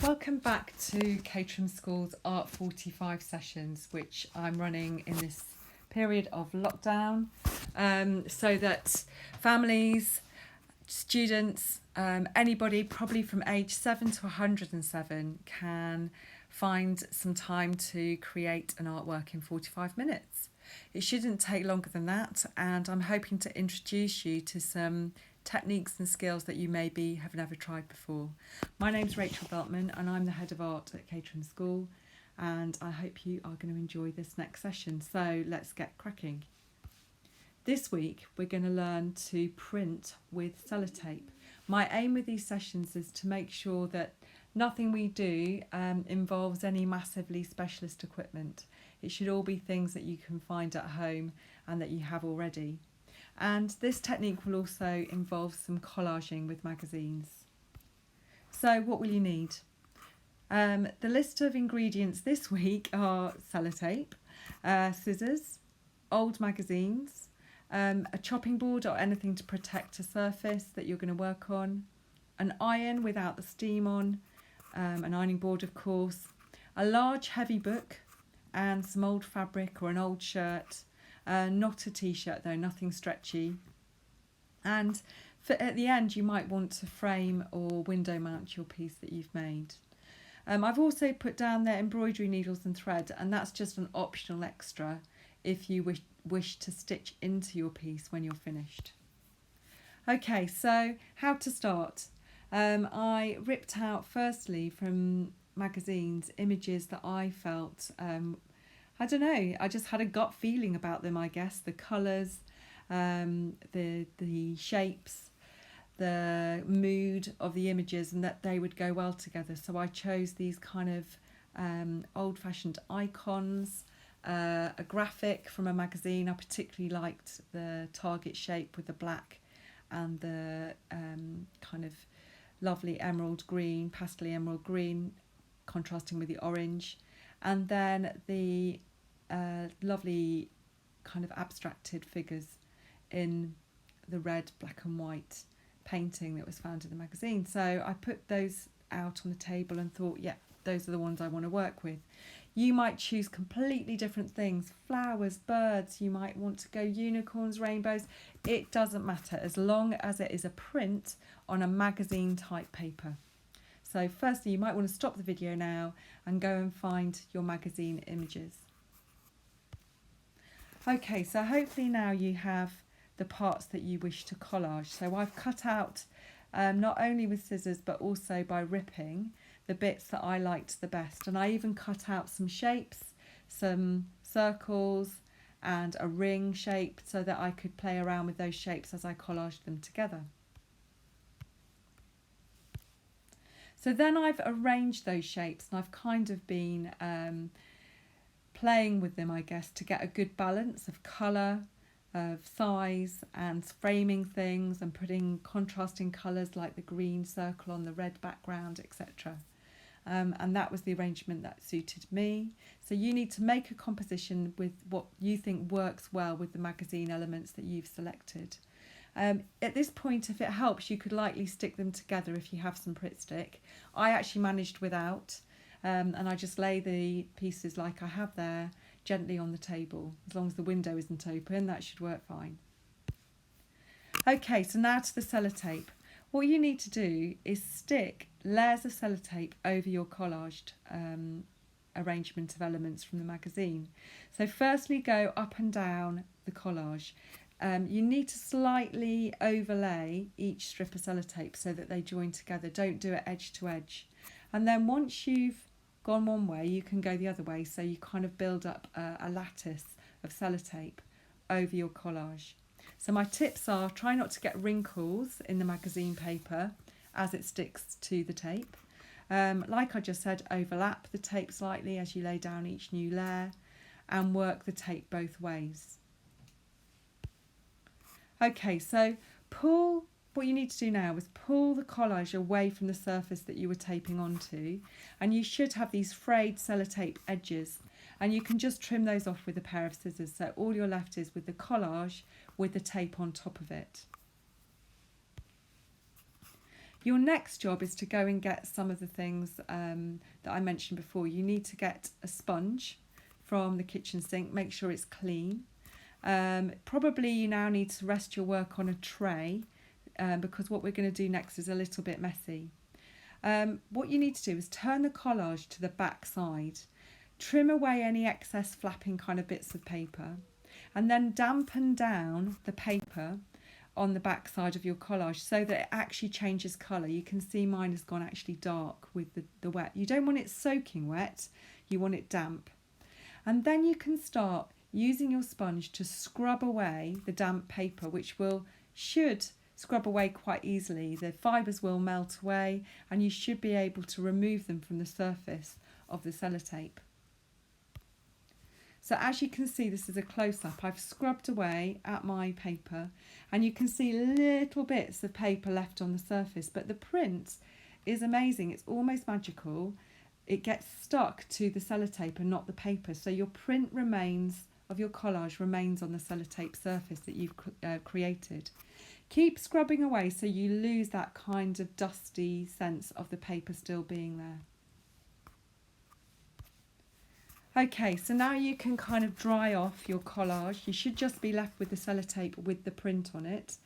Welcome back to Caterham School's Art 45 sessions, which I'm running in this period of lockdown, so that families, students, anybody probably from age 7 to 107 can find some time to create an artwork in 45 minutes. It shouldn't take longer than that, and I'm hoping to introduce you to some techniques and skills that you maybe have never tried before. My name's Rachel Beltman and I'm the Head of Art at Caterham School, and I hope you are going to enjoy this next session. So let's get cracking. This week we're going to learn to print with sellotape. My aim with these sessions is to make sure that nothing we do involves any massively specialist equipment. It should all be things that you can find at home and that you have already. And this technique will also involve some collaging with magazines. So what will you need? The list of ingredients this week are sellotape, scissors, old magazines, a chopping board or anything to protect a surface that you're going to work on, an iron without the steam on, an ironing board of course, a large heavy book and some old fabric or an old shirt. Not a t-shirt though, nothing stretchy. And at the end you might want to frame or window mount your piece that you've made. I've also put down there embroidery needles and thread, and that's just an optional extra if you wish to stitch into your piece when you're finished. Okay, so how to start? I ripped out firstly from magazines images that I felt I don't know, I just had a gut feeling about them, I guess. The colours, the shapes, the mood of the images, and that they would go well together. So I chose these kind of old-fashioned icons, a graphic from a magazine. I particularly liked the target shape with the black and the kind of lovely emerald green, pastely emerald green, contrasting with the orange. And then the lovely kind of abstracted figures in the red, black and white painting that was found in the magazine. So I put those out on the table and thought, yeah, those are the ones I want to work with. You might choose completely different things, flowers, birds, you might want to go unicorns, rainbows. It doesn't matter as long as it is a print on a magazine type paper. So firstly, you might want to stop the video now and go and find your magazine images. Okay, so hopefully now you have the parts that you wish to collage. So I've cut out, not only with scissors, but also by ripping, the bits that I liked the best. And I even cut out some shapes, some circles and a ring shape so that I could play around with those shapes as I collaged them together. So then I've arranged those shapes and I've kind of been playing with them, I guess, to get a good balance of colour, of size and framing things and putting contrasting colours like the green circle on the red background, etc. And that was the arrangement that suited me. So you need to make a composition with what you think works well with the magazine elements that you've selected. At this point, if it helps, you could lightly stick them together if you have some Pritt stick. I actually managed without, and I just lay the pieces like I have there gently on the table. As long as the window isn't open, that should work fine. Okay, so now to the sellotape. What you need to do is stick layers of sellotape over your collaged arrangement of elements from the magazine. So firstly, go up and down the collage. You need to slightly overlay each strip of sellotape so that they join together. Don't do it edge to edge. And then once you've gone one way, you can go the other way. So you kind of build up a lattice of sellotape over your collage. So my tips are, try not to get wrinkles in the magazine paper as it sticks to the tape. Like I just said, overlap the tape slightly as you lay down each new layer and work the tape both ways. Okay, so what you need to do now is pull the collage away from the surface that you were taping onto, and you should have these frayed sellotape edges, and you can just trim those off with a pair of scissors. So all you're left is with the collage with the tape on top of it. Your next job is to go and get some of the things that I mentioned before. You need to get a sponge from the kitchen sink, make sure it's clean. Probably you now need to rest your work on a tray because what we're going to do next is a little bit messy. What you need to do is turn the collage to the back side, trim away any excess flapping kind of bits of paper, and then dampen down the paper on the back side of your collage so that it actually changes colour. You can see mine has gone actually dark with the wet. You don't want it soaking wet, you want it damp. And then you can start using your sponge to scrub away the damp paper, which should scrub away quite easily. The fibres will melt away and you should be able to remove them from the surface of the sellotape. So as you can see, this is a close-up. I've scrubbed away at my paper and you can see little bits of paper left on the surface, but the print is amazing. It's almost magical. It gets stuck to the sellotape and not the paper, so your print of your collage remains on the sellotape surface that you've created. Keep scrubbing away so you lose that kind of dusty sense of the paper still being there. Okay, so now you can kind of dry off your collage. You should just be left with the sellotape with the print on it.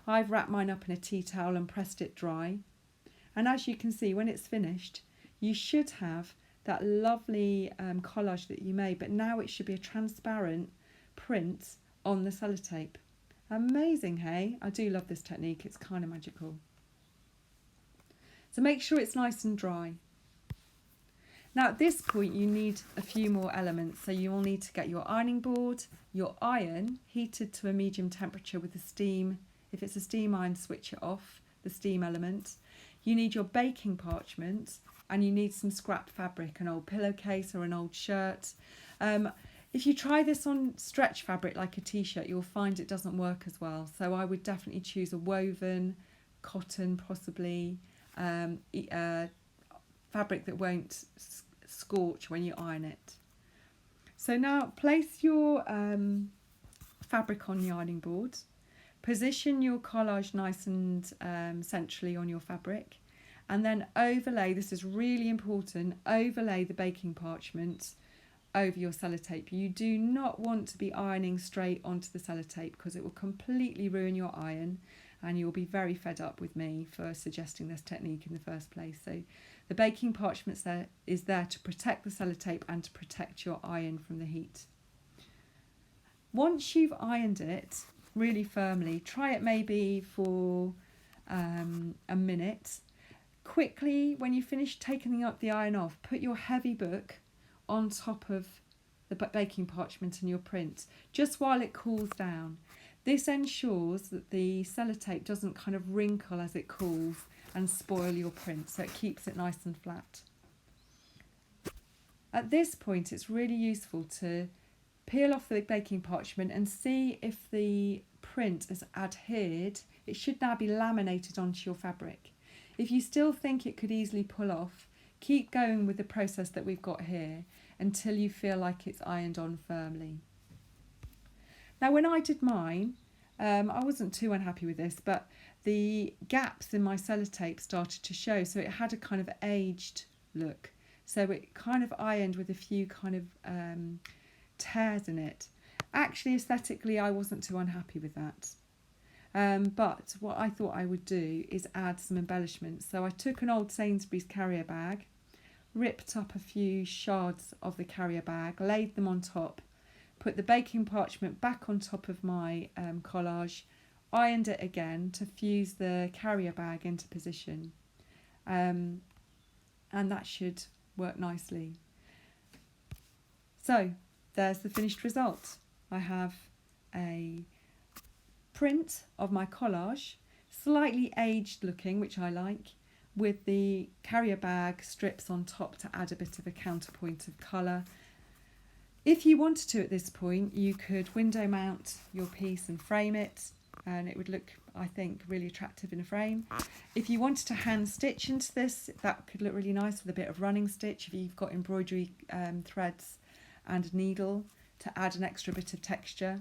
I've wrapped mine up in a tea towel and pressed it dry. And as you can see, when it's finished, you should have that lovely collage that you made, but now it should be a transparent print on the sellotape. Amazing, hey? I do love this technique. It's kind of magical. So make sure it's nice and dry. Now at this point you need a few more elements. So you will need to get your ironing board, your iron heated to a medium temperature with the steam. If it's a steam iron, switch it off, the steam element. You need your baking parchment and you need some scrap fabric, an old pillowcase or an old shirt. If you try this on stretch fabric like a t-shirt, you'll find it doesn't work as well. So I would definitely choose a woven, cotton possibly, fabric that won't scorch when you iron it. So now place your fabric on the ironing board, position your collage nice and centrally on your fabric, and then overlay, this is really important, overlay the baking parchment over your sellotape. You do not want to be ironing straight onto the sellotape because it will completely ruin your iron and you'll be very fed up with me for suggesting this technique in the first place. So the baking parchment is there to protect the sellotape and to protect your iron from the heat. Once you've ironed it really firmly, try it maybe for a minute. Quickly, when you finish taking up the iron off, put your heavy book on top of the baking parchment and your print, just while it cools down. This ensures that the sellotape doesn't kind of wrinkle as it cools and spoil your print, so it keeps it nice and flat. At this point, it's really useful to peel off the baking parchment and see if the print has adhered. It should now be laminated onto your fabric. If you still think it could easily pull off, keep going with the process that we've got here until you feel like it's ironed on firmly. Now when I did mine, I wasn't too unhappy with this, but the gaps in my sellotape started to show, so it had a kind of aged look. So it kind of ironed with a few kind of tears in it. Actually, aesthetically, I wasn't too unhappy with that. But what I thought I would do is add some embellishments. So I took an old Sainsbury's carrier bag, ripped up a few shards of the carrier bag, laid them on top, put the baking parchment back on top of my collage, ironed it again to fuse the carrier bag into position. And that should work nicely. So there's the finished result. I have a print of my collage, slightly aged looking, which I like, with the carrier bag strips on top to add a bit of a counterpoint of colour. If you wanted to at this point, you could window mount your piece and frame it, and it would look, I think, really attractive in a frame. If you wanted to hand stitch into this, that could look really nice with a bit of running stitch if you've got embroidery threads and a needle to add an extra bit of texture.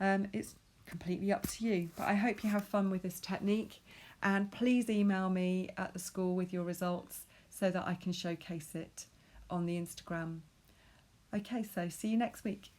It's completely up to you, but I hope you have fun with this technique, And please email me at the school with your results so that I can showcase it on the Instagram. Okay, so see you next week.